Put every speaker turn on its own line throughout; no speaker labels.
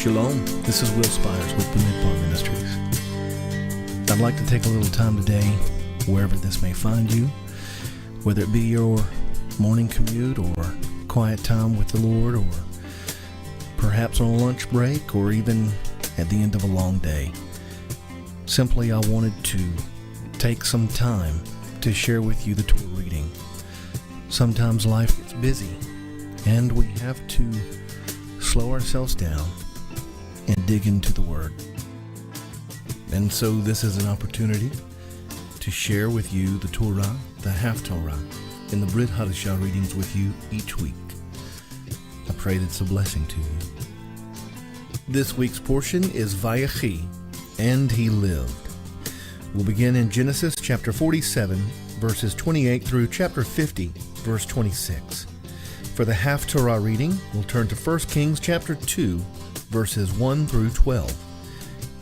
Shalom, this is Will Spires with the Midbar Ministries. I'd like to take a little time today, wherever this may find you, whether it be your morning commute or quiet time with the Lord, or perhaps on a lunch break, or even at the end of a long day. Simply, I wanted to take some time to share with you the Torah reading. Sometimes life gets busy, and we have to slow ourselves down and dig into the Word. And so this is an opportunity to share with you the Torah, the Haftarah, and the Brit Chadasha readings with you each week. I pray that it's a blessing to you. This week's portion is Vayechi, and he lived. We'll begin in Genesis chapter 47, verses 28 through chapter 50, verse 26. For the Haftarah reading, we'll turn to 1 Kings chapter 2, verses 1 through 12.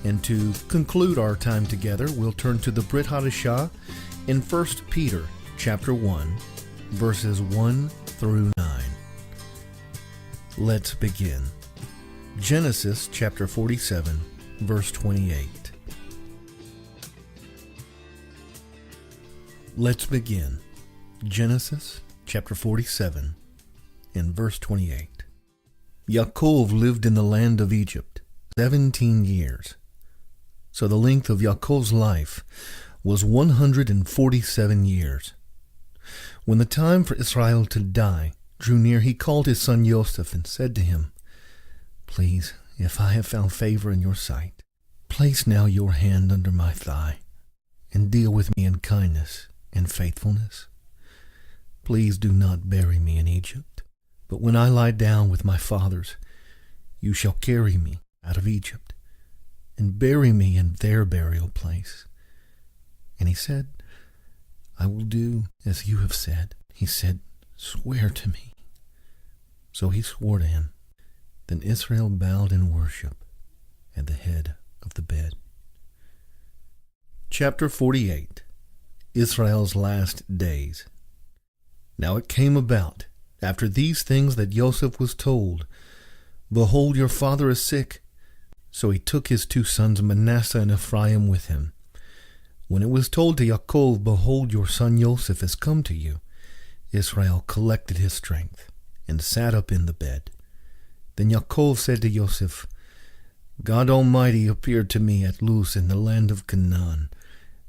And to conclude our time together, we'll turn to the Brit Chadasha in 1 Peter chapter 1, verses 1 through 9. Let's begin. Genesis chapter 47, verse 28. Let's begin. Genesis chapter 47 and verse 28. Yaakov lived in the land of Egypt 17 years. So the length of Yaakov's life was 147 years. When the time for Israel to die drew near, he called his son Joseph and said to him, "Please, if I have found favor in your sight, place now your hand under my thigh and deal with me in kindness and faithfulness. Please do not bury me in Egypt, but when I lie down with my fathers, you shall carry me out of Egypt and bury me in their burial place." And he said, "I will do as you have said." He said, "Swear to me." So he swore to him. Then Israel bowed in worship at the head of the bed. Chapter 48. Israel's last days. Now it came about after these things that Joseph was told, "Behold, your father is sick." So he took his two sons Manasseh and Ephraim with him. When it was told to Yaakov, "Behold, your son Joseph has come to you," Israel collected his strength and sat up in the bed. Then Yaakov said to Joseph, "God Almighty appeared to me at Luz in the land of Canaan,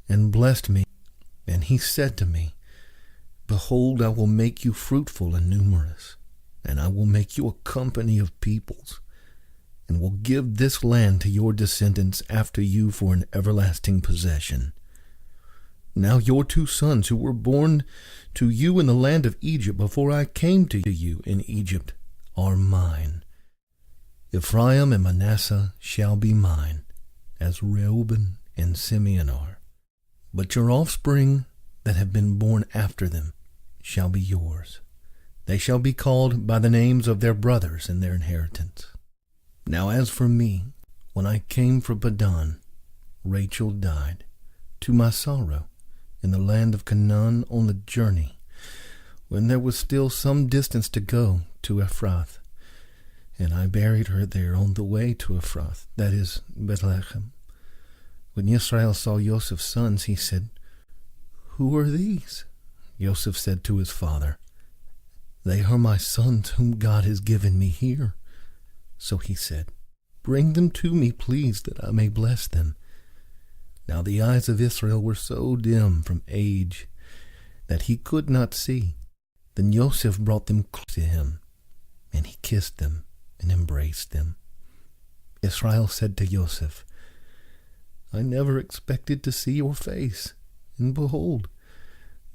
and blessed me. And he said to me, Behold, I will make you fruitful and numerous, and I will make you a company of peoples, and will give this land to your descendants after you for an everlasting possession. Now your two sons who were born to you in the land of Egypt before I came to you in Egypt are mine. Ephraim and Manasseh shall be mine, as Reuben and Simeon are. But your offspring that have been born after them shall be yours. They shall be called by the names of their brothers in their inheritance. Now as for me, when I came from Padan, Rachel died, to my sorrow, in the land of Canaan on the journey, when there was still some distance to go to Ephrath. And I buried her there on the way to Ephrath, that is, Bethlehem. When Israel saw Joseph's sons, he said, "Who are these?" Joseph said to his father, "They are my sons whom God has given me here." So he said, "Bring them to me, please, that I may bless them." Now the eyes of Israel were so dim from age that he could not see. Then Joseph brought them close to him, and he kissed them and embraced them. Israel said to Joseph, "I never expected to see your face, and behold,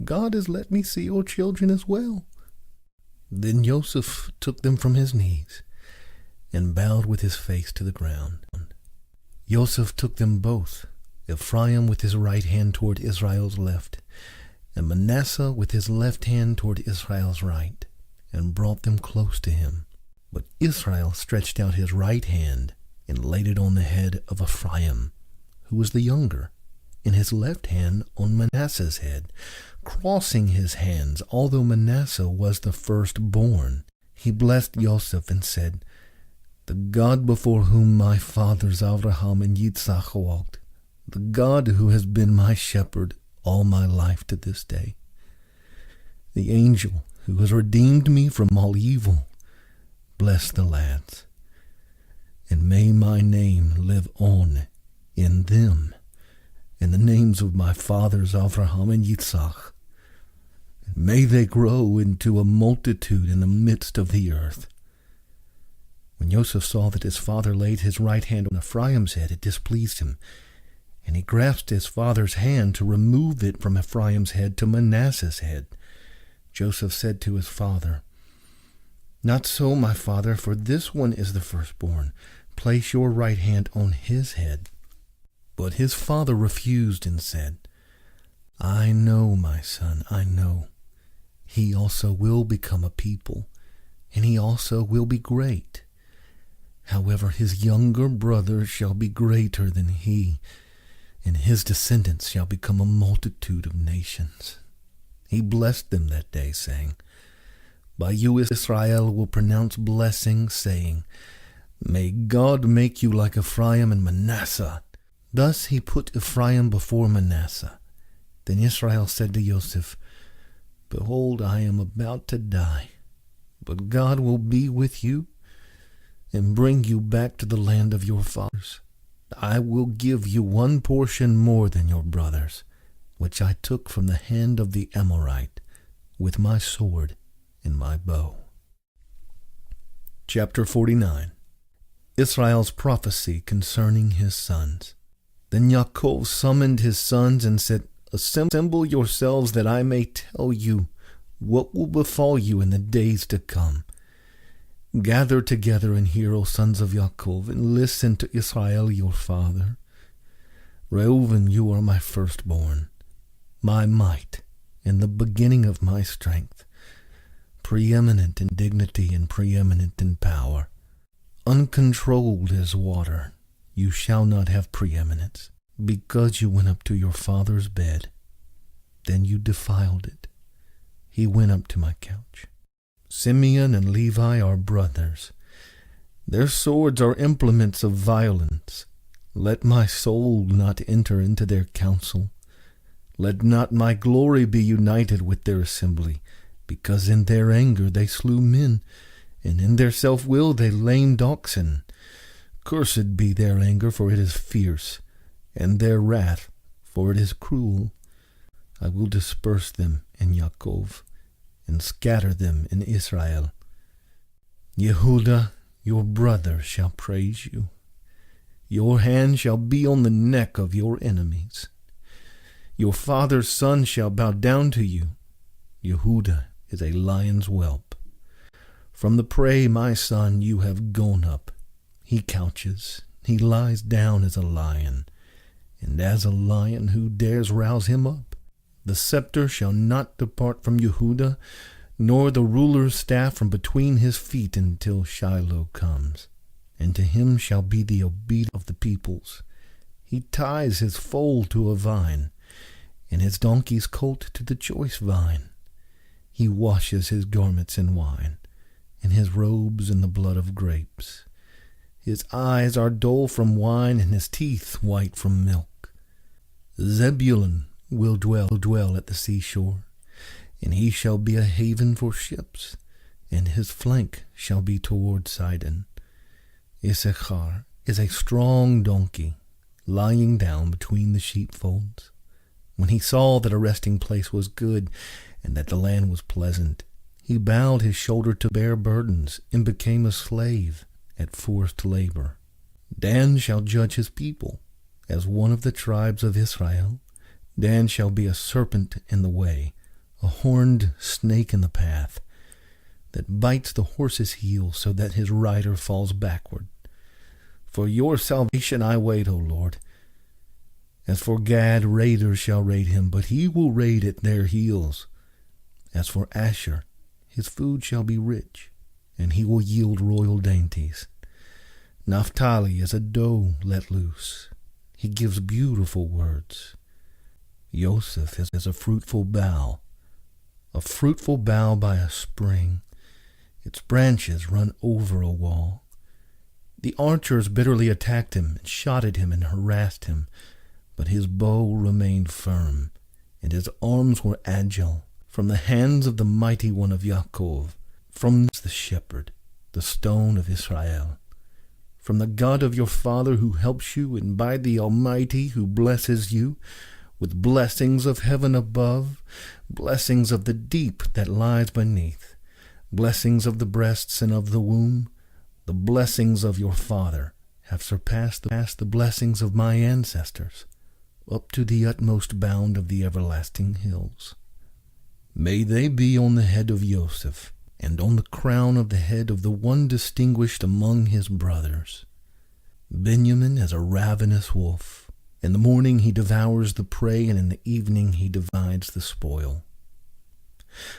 God has let me see your children as well." Then Joseph took them from his knees and bowed with his face to the ground. Joseph took them both, Ephraim with his right hand toward Israel's left, and Manasseh with his left hand toward Israel's right, and brought them close to him. But Israel stretched out his right hand and laid it on the head of Ephraim, who was the younger, and his left hand on Manasseh's head, crossing his hands, although Manasseh was the firstborn. He blessed Joseph and said, the God before whom my fathers Abraham and Yitzhak walked, the God who has been my shepherd all my life to this day, the angel who has redeemed me from all evil, bless the lads, and may my name live on in them, in the names of my fathers Abraham and Yitzhak. And may they grow into a multitude in the midst of the earth. When Joseph saw that his father laid his right hand on Ephraim's head, it displeased him, and he grasped his father's hand to remove it from Ephraim's head to Manasseh's head. Joseph said to his father, "Not so, my father, for this one is the firstborn. Place your right hand on his head." But his father refused and said, "I know, my son, I know. He also will become a people, and he also will be great. However, his younger brother shall be greater than he, and his descendants shall become a multitude of nations." He blessed them that day, saying, "By you Israel will pronounce blessing, saying, May God make you like Ephraim and Manasseh." Thus he put Ephraim before Manasseh. Then Israel said to Joseph, "Behold, I am about to die, but God will be with you and bring you back to the land of your fathers. I will give you one portion more than your brothers, which I took from the hand of the Amorite with my sword and my bow." Chapter 49. Israel's prophecy concerning his sons. Then Yaakov summoned his sons and said, "Assemble yourselves that I may tell you what will befall you in the days to come. Gather together and hear, O sons of Yaakov, and listen to Israel your father. Reuben, you are my firstborn, my might, and the beginning of my strength, preeminent in dignity and preeminent in power. Uncontrolled as water, you shall not have preeminence, because you went up to your father's bed. Then you defiled it. He went up to my couch. Simeon and Levi are brothers. Their swords are implements of violence. Let my soul not enter into their counsel. Let not my glory be united with their assembly, because in their anger they slew men, and in their self-will they lamed oxen. Cursed be their anger, for it is fierce, and their wrath, for it is cruel. I will disperse them in Yaakov, and scatter them in Israel. Yehuda, your brother, shall praise you. Your hand shall be on the neck of your enemies. Your father's son shall bow down to you. Yehuda is a lion's whelp. From the prey, my son, you have gone up. He couches, he lies down as a lion, and as a lion who dares rouse him up. The scepter shall not depart from Yehuda, nor the ruler's staff from between his feet until Shiloh comes. And to him shall be the obedience of the peoples. He ties his foal to a vine, and his donkey's colt to the choice vine. He washes his garments in wine, and his robes in the blood of grapes. His eyes are dull from wine, and his teeth white from milk. Zebulun will dwell at the seashore, and he shall be a haven for ships, and his flank shall be toward Sidon. Issachar is a strong donkey, lying down between the sheepfolds. When he saw that a resting place was good, and that the land was pleasant, he bowed his shoulder to bear burdens, and became a slave at forced labor. Dan shall judge his people, as one of the tribes of Israel. Dan shall be a serpent in the way, a horned snake in the path, that bites the horse's heel so that his rider falls backward. For your salvation I wait, O Lord. As for Gad, raiders shall raid him, but he will raid at their heels. As for Asher, his food shall be rich, and he will yield royal dainties. Naphtali is a doe let loose. He gives beautiful words. Joseph is a fruitful bough by a spring. Its branches run over a wall. The archers bitterly attacked him, and shot at him, and harassed him. But his bow remained firm, and his arms were agile, from the hands of the mighty one of Yaakov, from the shepherd, the stone of Israel, from the God of your father who helps you, and by the Almighty who blesses you, with blessings of heaven above, blessings of the deep that lies beneath, blessings of the breasts and of the womb. The blessings of your father have surpassed the blessings of my ancestors, up to the utmost bound of the everlasting hills. May they be on the head of Joseph, and on the crown of the head of the one distinguished among his brothers. Benjamin is a ravenous wolf. In the morning he devours the prey, and in the evening he divides the spoil.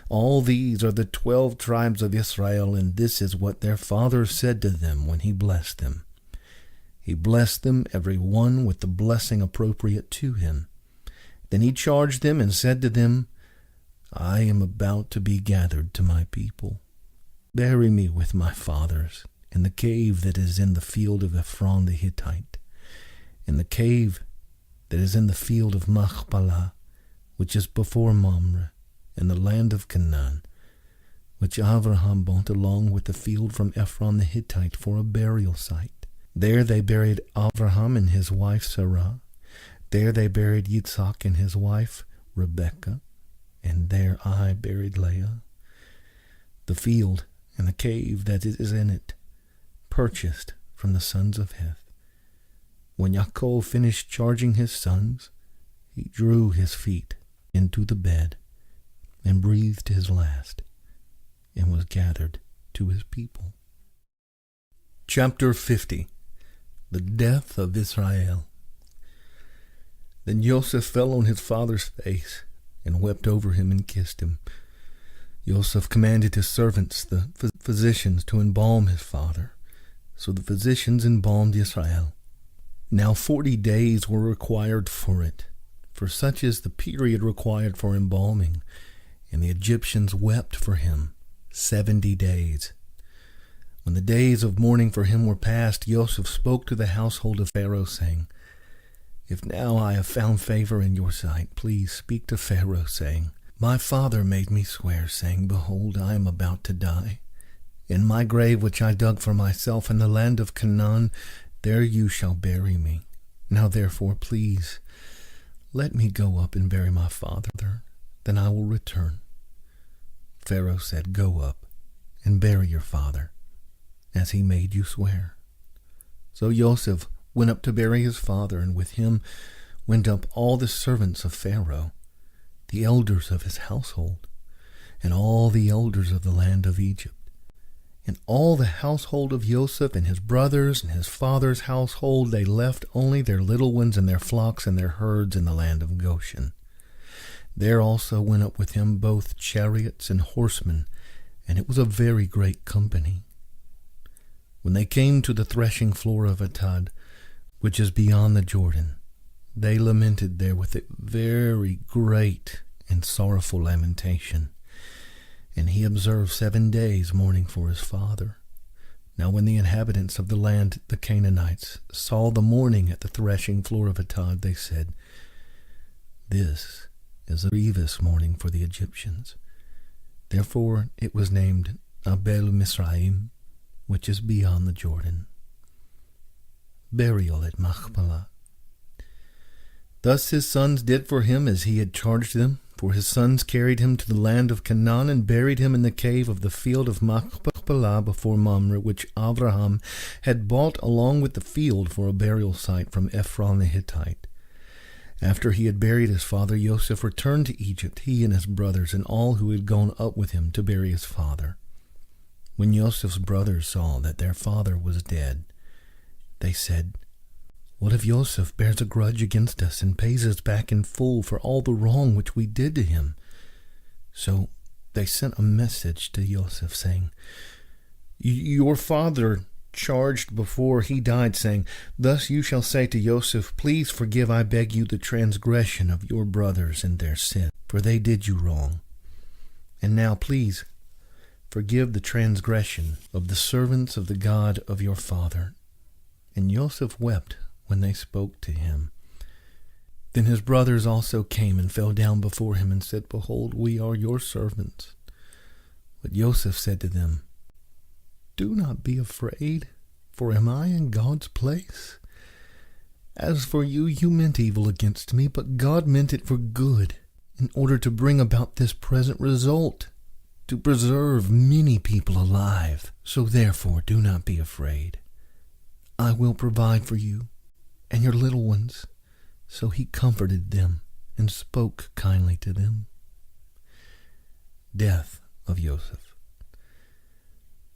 All these are the 12 tribes of Israel, and this is what their father said to them when he blessed them. He blessed them every one with the blessing appropriate to him. Then he charged them and said to them, I am about to be gathered to my people. Bury me with my fathers in the cave that is in the field of Ephron the Hittite, in the cave that is in the field of Machpelah, which is before Mamre, in the land of Canaan, which Abraham bought along with the field from Ephron the Hittite for a burial site. There they buried Abraham and his wife Sarah. There they buried Yitzhak and his wife Rebekah. And there I buried Leah. The field and the cave that is in it, purchased from the sons of Heth. When Yaakov finished charging his sons, he drew his feet into the bed and breathed his last, and was gathered to his people. Chapter 50. The death of Israel. Then Joseph fell on his father's face, and wept over him and kissed him. Joseph commanded his servants, the physicians, to embalm his father. So the physicians embalmed Israel. Now 40 days were required for it, for such is the period required for embalming. And the Egyptians wept for him 70 days. When the days of mourning for him were past, Joseph spoke to the household of Pharaoh, saying, If now I have found favor in your sight, please speak to Pharaoh, saying, My father made me swear, saying, Behold, I am about to die. In my grave which I dug for myself in the land of Canaan, there you shall bury me. Now therefore, please, let me go up and bury my father. Then I will return. Pharaoh said, Go up and bury your father, as he made you swear. So Joseph went up to bury his father, and with him went up all the servants of Pharaoh, the elders of his household, and all the elders of the land of Egypt, and all the household of Joseph and his brothers and his father's household. They left only their little ones and their flocks and their herds in the land of Goshen. There also went up with him both chariots and horsemen, and it was a very great company. When they came to the threshing floor of Atad, which is beyond the Jordan, they lamented there with a very great and sorrowful lamentation. And he observed 7 days mourning for his father. Now when the inhabitants of the land, the Canaanites, saw the mourning at the threshing floor of Atad, they said, This is a grievous mourning for the Egyptians. Therefore it was named Abel Misraim, which is beyond the Jordan. Burial at Machpelah. Thus his sons did for him as he had charged them, for his sons carried him to the land of Canaan and buried him in the cave of the field of Machpelah before Mamre, which Abraham had bought along with the field for a burial site from Ephron the Hittite. After he had buried his father, Joseph returned to Egypt, he and his brothers, and all who had gone up with him to bury his father. When Joseph's brothers saw that their father was dead, they said, What if Joseph bears a grudge against us and pays us back in full for all the wrong which we did to him? So they sent a message to Joseph, saying, Your father charged before he died, saying, Thus you shall say to Joseph, Please forgive, I beg you, the transgression of your brothers and their sin, for they did you wrong. And now please forgive the transgression of the servants of the God of your father, and Joseph wept when they spoke to him. Then his brothers also came and fell down before him and said, Behold, we are your servants. But Joseph said to them, Do not be afraid, for am I in God's place? As for you, you meant evil against me, but God meant it for good, in order to bring about this present result, to preserve many people alive. So therefore, do not be afraid. I will provide for you and your little ones. So he comforted them and spoke kindly to them. Death of Joseph.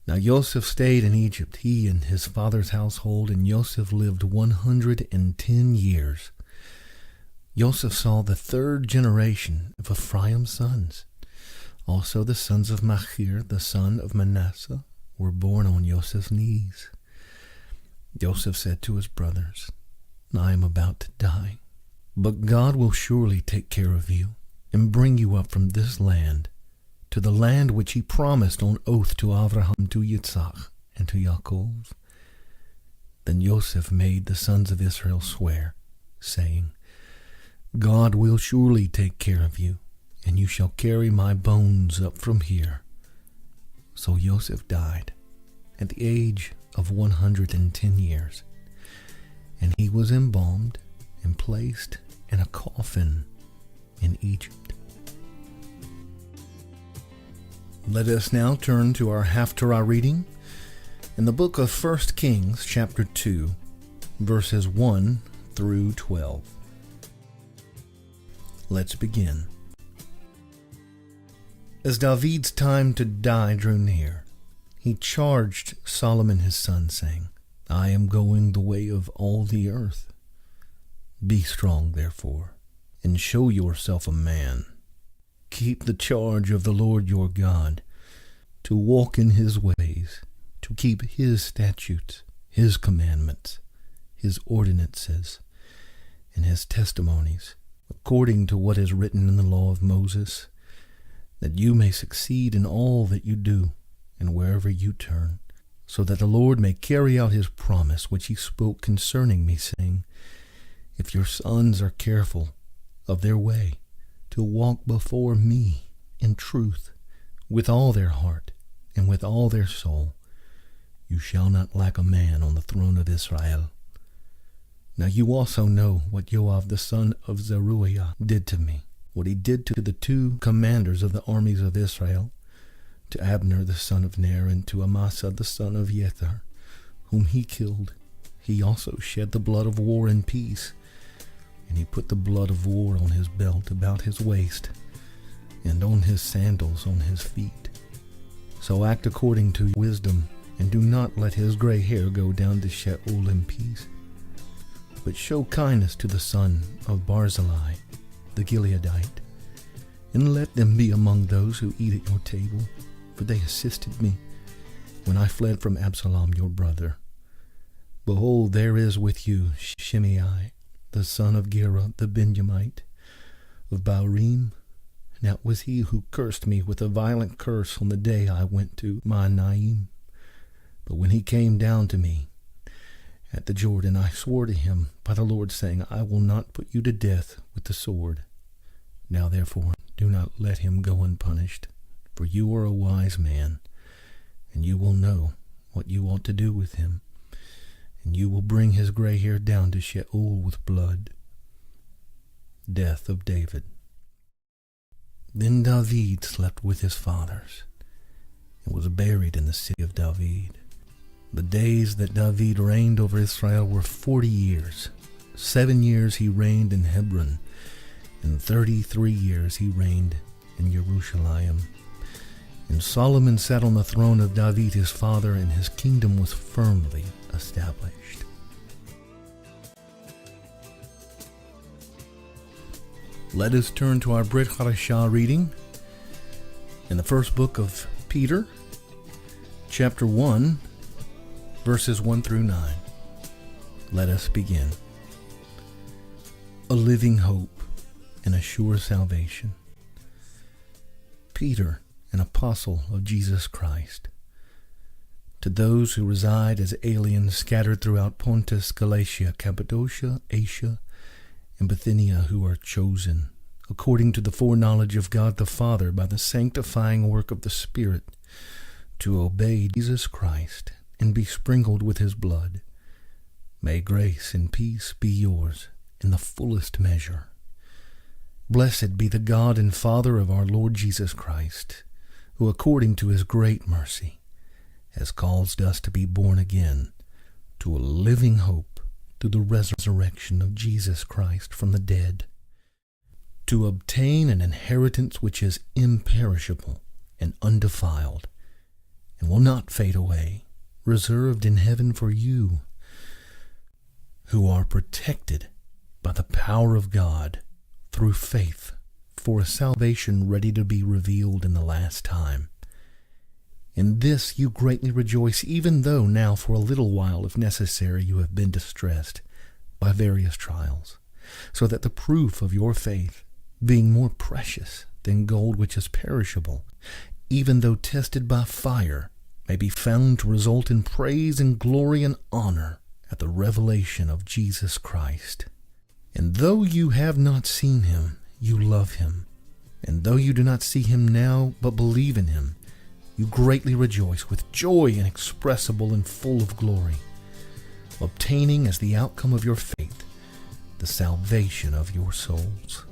Now Joseph stayed in Egypt, he and his father's household, and Joseph lived 110 years. Joseph saw the third generation of Ephraim's sons. Also the sons of Machir, the son of Manasseh, were born on Joseph's knees. Joseph said to his brothers, I am about to die, but God will surely take care of you and bring you up from this land to the land which he promised on oath to Abraham, to Yitzhak, and to Yaakov. Then Joseph made the sons of Israel swear, saying, God will surely take care of you, and you shall carry my bones up from here. So Joseph died at the age of 110 years, and he was embalmed and placed in a coffin in Egypt. Let us now turn to our Haftarah reading in the book of 1 Kings, chapter 2, verses 1 through 12. Let's begin. As David's time to die drew near, he charged Solomon his son, saying, I am going the way of all the earth. Be strong, therefore, and show yourself a man. Keep the charge of the Lord your God, to walk in his ways, to keep his statutes, his commandments, his ordinances, and his testimonies, according to what is written in the law of Moses, that you may succeed in all that you do and wherever you turn, so that the Lord may carry out his promise which he spoke concerning me, saying, If your sons are careful of their way, to walk before me in truth, with all their heart and with all their soul, you shall not lack a man on the throne of Israel. Now you also know what Joab the son of Zeruiah did to me, what he did to the two commanders of the armies of Israel, to Abner the son of Ner, and to Amasa the son of Jether, whom he killed. He also shed the blood of war in peace, and he put the blood of war on his belt about his waist, and on his sandals on his feet. So act according to wisdom, and do not let his gray hair go down to Sheol in peace, but show kindness to the son of Barzillai, the Gileadite, and let them be among those who eat at your table, for they assisted me when I fled from Absalom your brother. Behold, there is with you Shimei, the son of Gera the Benjamite, of Baurim. That was he who cursed me with a violent curse on the day I went to Mahanaim. But when he came down to me at the Jordan, I swore to him by the Lord, saying, I will not put you to death with the sword. Now therefore do not let him go unpunished, for you are a wise man, and you will know what you ought to do with him, and you will bring his gray hair down to Sheol with blood. Death of David. Then David slept with his fathers, and was buried in the city of David. The days that David reigned over Israel were 40 years. 7 years he reigned in Hebron, and 33 years he reigned in Jerusalem. And Solomon sat on the throne of David his father, and his kingdom was firmly established. Let us turn to our Brit Chadasha reading in the first book of Peter, chapter 1, verses 1 through 9. Let us begin. A living hope and a sure salvation. Peter, an apostle of Jesus Christ, To those who reside as aliens scattered throughout Pontus, Galatia, Cappadocia, Asia, and Bithynia, who are chosen, according to the foreknowledge of God the Father, by the sanctifying work of the Spirit, to obey Jesus Christ and be sprinkled with his blood, may grace and peace be yours in the fullest measure. Blessed be the God and Father of our Lord Jesus Christ, who according to his great mercy has caused us to be born again to a living hope through the resurrection of Jesus Christ from the dead, to obtain an inheritance which is imperishable and undefiled, and will not fade away, reserved in heaven for you, who are protected by the power of God through faith for a salvation ready to be revealed in the last time. In this you greatly rejoice, even though now for a little while, if necessary, you have been distressed by various trials, so that the proof of your faith, being more precious than gold which is perishable, even though tested by fire, may be found to result in praise and glory and honor at the revelation of Jesus Christ. And though you have not seen him, you love him. And though you do not see him now, but believe in him, you greatly rejoice with joy inexpressible and full of glory, obtaining as the outcome of your faith the salvation of your souls.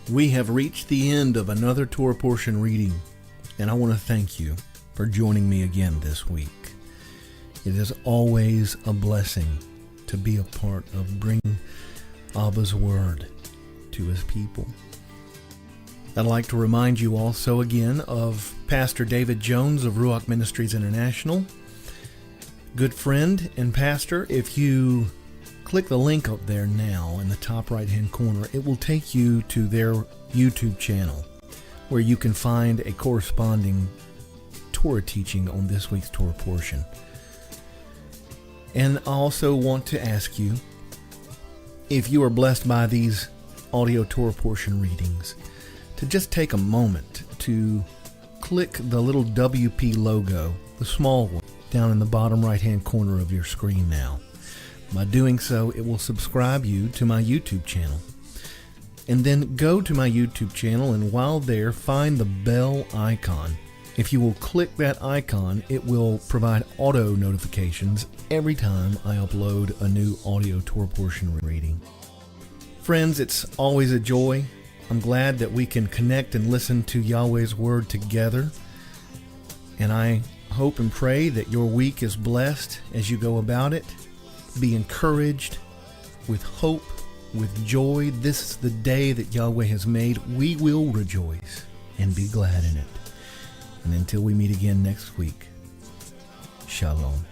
We have reached the end of another Torah portion reading, and I want to thank you for joining me again this week. It is always a blessing to be a part of bringing Abba's Word to his people. I'd like to remind you also again of Pastor David Jones of Ruach Ministries International. Good friend and pastor. If you click the link up there now in the top right-hand corner, it will take you to their YouTube channel, where you can find a corresponding Torah teaching on this week's Torah portion. And I also want to ask you, if you are blessed by these audio Torah portion readings, to just take a moment to click the little WP logo, the small one, down in the bottom right-hand corner of your screen now. By doing so, it will subscribe you to my YouTube channel. And then go to my YouTube channel, and while there, find the bell icon. If you will click that icon, it will provide auto notifications every time I upload a new audio Torah portion reading. Friends, it's always a joy. I'm glad that we can connect and listen to Yahweh's Word together. And I hope and pray that your week is blessed as you go about it. Be encouraged with hope, with joy. This is the day that Yahweh has made. We will rejoice and be glad in it. And until we meet again next week, Shalom.